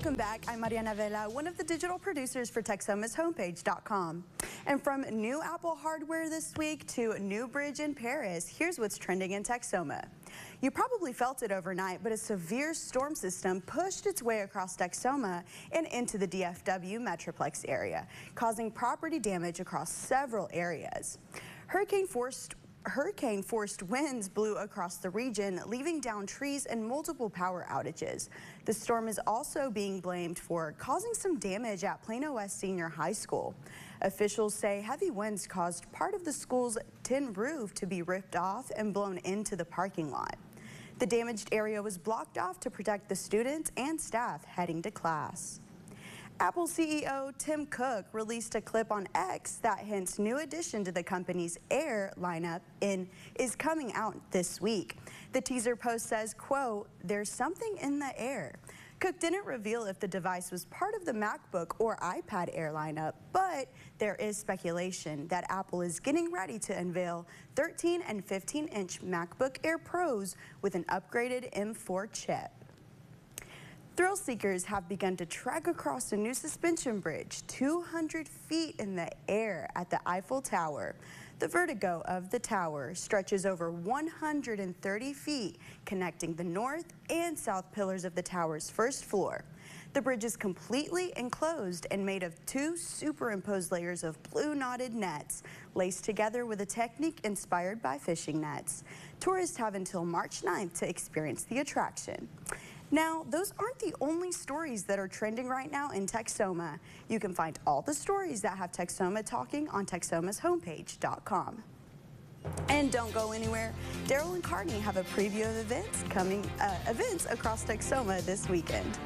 Welcome back. I'm Mariana Vela, one of the digital producers for Texomashomepage.com. And from new Apple hardware this week to a new bridge in Paris, here's what's trending in Texoma. You probably felt it overnight, but a severe storm system pushed its way across Texoma and into the DFW Metroplex area, causing property damage across several areas. Hurricane-forced winds blew across the region, leaving down trees and multiple power outages. The storm is also being blamed for causing some damage at Plano West Senior High School. Officials say heavy winds caused part of the school's tin roof to be ripped off and blown into the parking lot. The damaged area was blocked off to protect the students and staff heading to class. Apple CEO Tim Cook released a clip on X that hints new addition to the company's Air lineup is coming out this week. The teaser post says, quote, "There's something in the air." Cook didn't reveal if the device was part of the MacBook or iPad Air lineup, but there is speculation that Apple is getting ready to unveil 13 and 15-inch MacBook Air Pros with an upgraded M4 chip. Thrill seekers have begun to trek across a new suspension bridge 200 feet in the air at the Eiffel Tower. The Vertigo of the tower stretches over 130 feet, connecting the north and south pillars of the tower's first floor. The bridge is completely enclosed and made of two superimposed layers of blue knotted nets, laced together with a technique inspired by fishing nets. Tourists have until March 9th to experience the attraction. Now, those aren't the only stories that are trending right now in Texoma. You can find all the stories that have Texoma talking on Texomashomepage.com. And don't go anywhere. Daryl and Carney have a preview of events across Texoma this weekend.